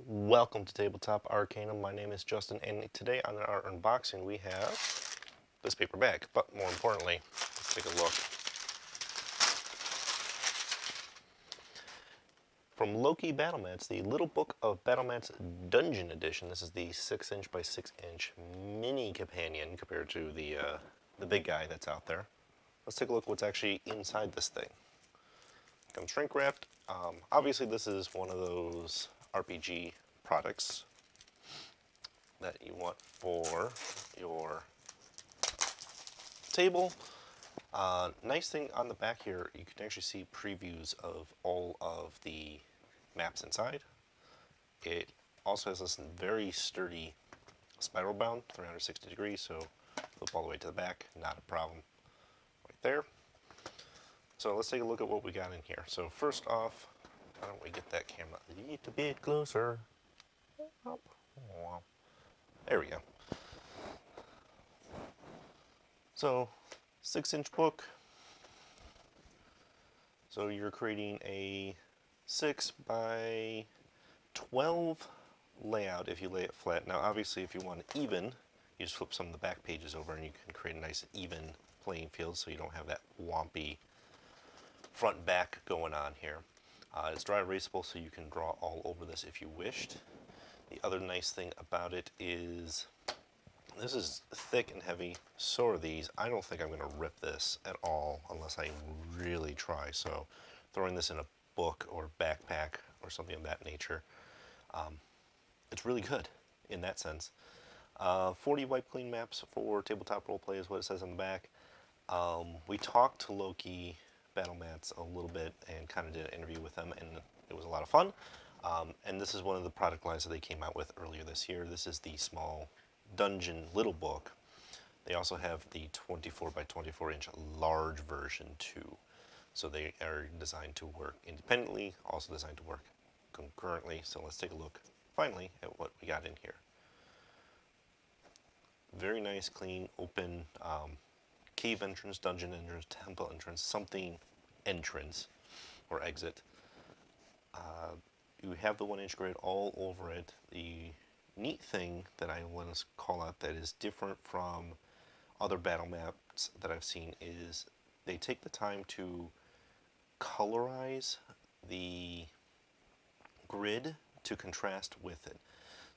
Welcome to Tabletop Arcanum. My name is Justin, and today on our unboxing we have this paper bag. But more importantly, let's take a look. From Loke Battle Mats, the Little Book of Battle Mats Dungeon Edition. This is the 6" by 6" mini companion compared to the big guy that's out there. Let's take a look what's actually inside this thing. Comes shrink wrapped. Obviously, this is one of those RPG products that you want for your table. Nice thing on the back here, you can actually see previews of all of the maps inside. It also has this very sturdy spiral bound, 360 degrees, so flip all the way to the back, not a problem. Right there. So let's take a look at what we got in here. So first off, why don't we get that camera a little bit closer? There we go. So 6" book. So you're creating a 6 by 12 layout if you lay it flat. Now obviously if you want it even, you just flip some of the back pages over and you can create a nice even playing field so you don't have that wompy front back going on here. It's dry erasable so you can draw all over this if you wished. The other nice thing about it is this is thick and heavy. So are these. I don't think I'm going to rip this at all unless I really try. So throwing this in a book or backpack or something of that nature, it's really good in that sense. 40 wipe clean maps for tabletop roleplay is what it says on the back. We talked to Loke Battle Mats a little bit and kind of did an interview with them, and it was a lot of fun. And this is one of the product lines that they came out with earlier this year. This is the small dungeon little book. They also have the 24 by 24" large version too. So they are designed to work independently, also designed to work concurrently. So let's take a look finally at what we got in here. Very nice, clean, open cave entrance, dungeon entrance, temple entrance, something entrance or exit. You have the 1" grid all over it. The neat thing that I want to call out that is different from other battle maps that I've seen is they take the time to colorize the grid to contrast with it.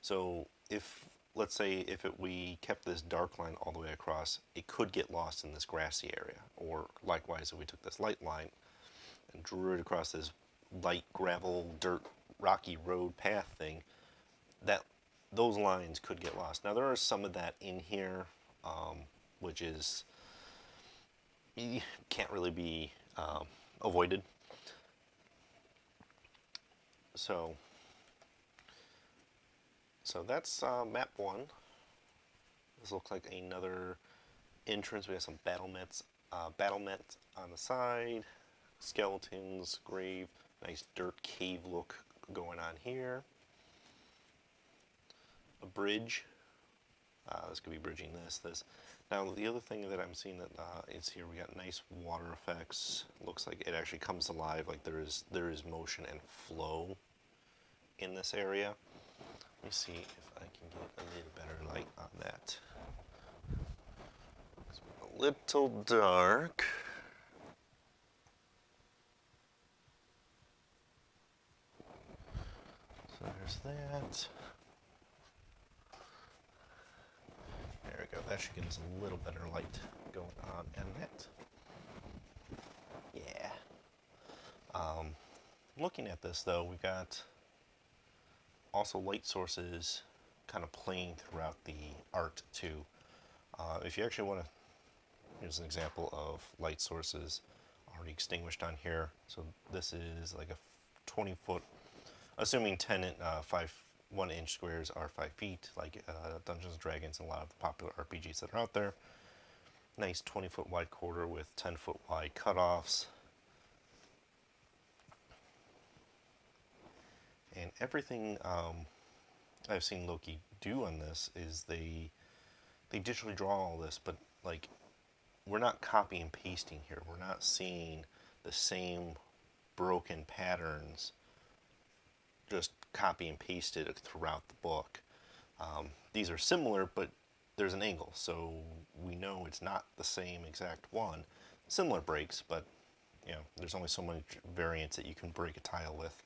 So if, let's say, we kept this dark line all the way across, it could get lost in this grassy area. Or likewise, if we took this light line and drew it across this light gravel, dirt, rocky road path thing, those lines could get lost. Now there are some of that in here, which is can't really be avoided. So that's map 1. This looks like another entrance. We have some battle mats on the side, skeletons, grave, nice dirt cave look going on here. A bridge. This could be bridging this. Now the other thing that I'm seeing that is here, we got nice water effects. Looks like it actually comes alive, like there is motion and flow in this area. Let me see if I can get a little better light on that. It's a little dark. So there's that. There we go. That should give us a little better light going on in that. Yeah. Looking at this though, we've got also light sources kind of playing throughout the art too. If you actually want to, here's an example of light sources already extinguished on here. So this is like a 20-foot, assuming 1" squares are 5 feet, like Dungeons & Dragons and a lot of the popular RPGs that are out there. Nice 20-foot wide corridor with 10-foot wide cutoffs. And everything I've seen Loke do on this is they digitally draw all this, but like we're not copy and pasting here. We're not seeing the same broken patterns just copy and paste it throughout the book. These are similar, but there's an angle, so we know it's not the same exact one. Similar breaks, but you know, there's only so much variance that you can break a tile with.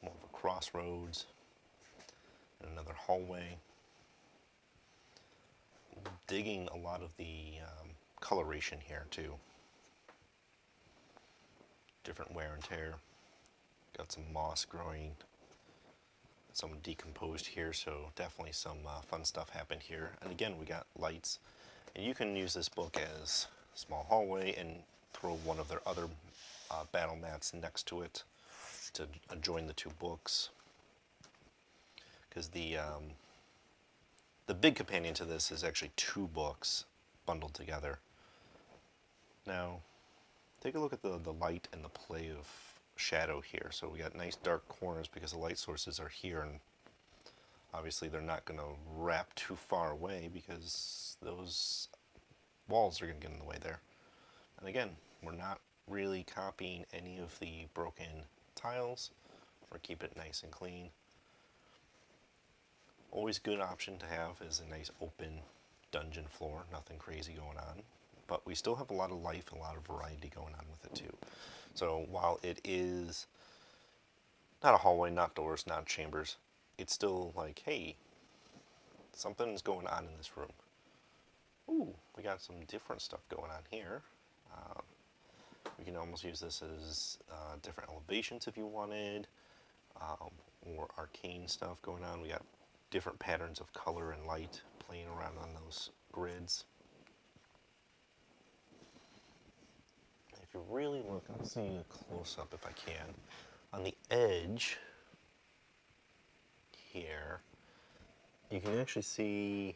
More of a crossroads, and another hallway. Digging a lot of the coloration here too. Different wear and tear. Got some moss growing, some decomposed here, so definitely some fun stuff happened here. And again, we got lights, and you can use this book as a small hallway and throw one of their other battle mats next to it to join the two books. Because the big companion to this is actually two books bundled together. Now, take a look at the light and the play of shadow here. So we got nice dark corners because the light sources are here, and obviously they're not going to wrap too far away because those walls are going to get in the way there. And again, we're not really copying any of the broken tiles. We're keeping it nice and clean. Always good option to have is a nice open dungeon floor, nothing crazy going on. But we still have a lot of life and a lot of variety going on with it too. So while it is not a hallway, not doors, not chambers, it's still like, hey, something's going on in this room. Ooh, we got some different stuff going on here. We can almost use this as different elevations if you wanted, or arcane stuff going on. We got different patterns of color and light playing around on those grids. If you really look, I'll see a close-up if I can. On the edge here, you can actually see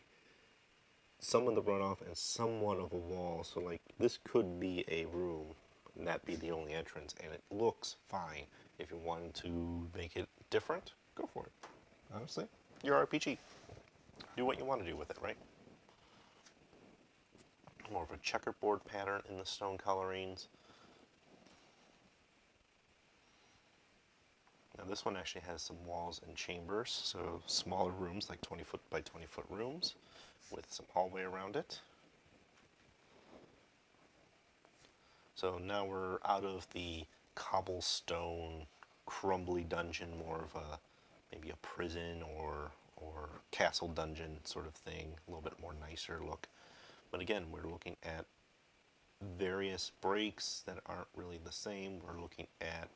some of the runoff and somewhat of a wall. So like this could be a room and that be the only entrance, and it looks fine. If you wanted to make it different, go for it. Honestly, your RPG. Do what you want to do with it, right? More of a checkerboard pattern in the stone colorings. Now this one actually has some walls and chambers, so smaller rooms, like 20 foot by 20 foot rooms, with some hallway around it. So now we're out of the cobblestone, crumbly dungeon, more of a maybe a prison or castle dungeon sort of thing, a little bit more nicer look. But again, we're looking at various breaks that aren't really the same. We're looking at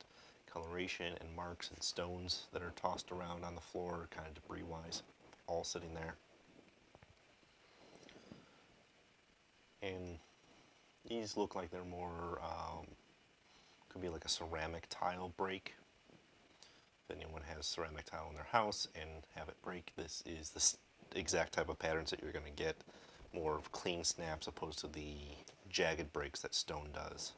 coloration and marks and stones that are tossed around on the floor, kind of debris-wise, all sitting there. And these look like they're more, could be like a ceramic tile break. If anyone has ceramic tile in their house and have it break, this is the exact type of patterns that you're going to get. More of clean snaps opposed to the jagged breaks that stone does.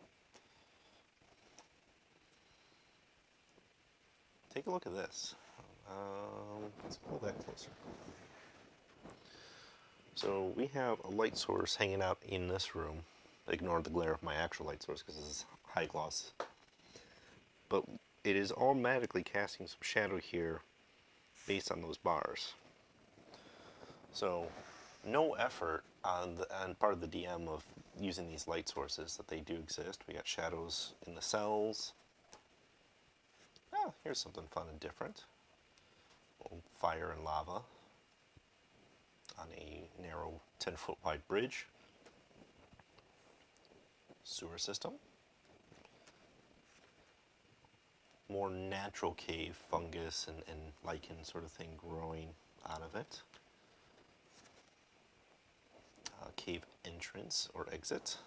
Take a look at this. Let's pull that closer. So we have a light source hanging out in this room. Ignore the glare of my actual light source because this is high gloss. But it is automatically casting some shadow here based on those bars. So no effort on part of the DM of using these light sources, that they do exist. We got shadows in the cells. Ah, here's something fun and different. Fire and lava on a narrow 10-foot wide bridge. Sewer system. More natural cave, fungus and lichen sort of thing growing out of it. Cave entrance or exit.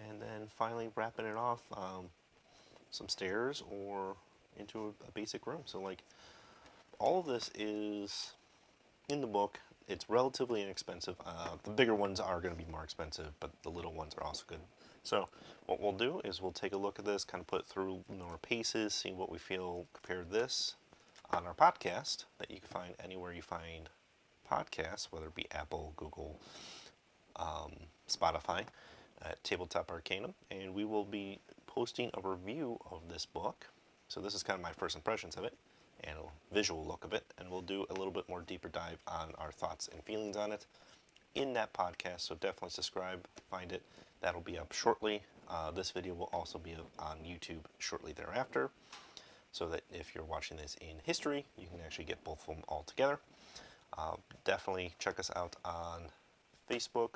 And then finally wrapping it off, some stairs or into a basic room. So like all of this is in the book. It's relatively inexpensive. The bigger ones are going to be more expensive, but the little ones are also good. So what we'll do is we'll take a look at this, kind of put it through our paces, see what we feel, compare this on our podcast that you can find anywhere you find podcasts, whether it be Apple, Google, Spotify, Tabletop Arcanum, and we will be posting a review of this book So this is kind of my first impressions of it, and a visual look of it, and we'll do a little bit more deeper dive on our thoughts and feelings on it in that podcast, so definitely subscribe, find it. That'll be up shortly. This video will also be on YouTube shortly thereafter, so that if you're watching this in history, you can actually get both of them all together. Definitely check us out on Facebook,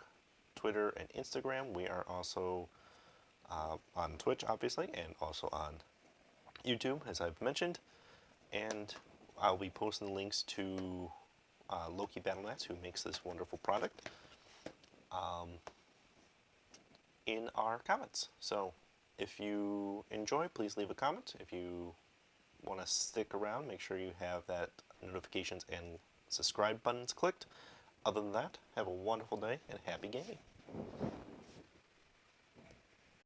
Twitter, and Instagram. We are also on Twitch, obviously, and also on YouTube, as I've mentioned. And I'll be posting links to Loke Battle Mats, who makes this wonderful product, in our comments. So if you enjoy, please leave a comment. If you want to stick around, make sure you have that notifications and subscribe buttons clicked. Other than that, have a wonderful day and happy gaming.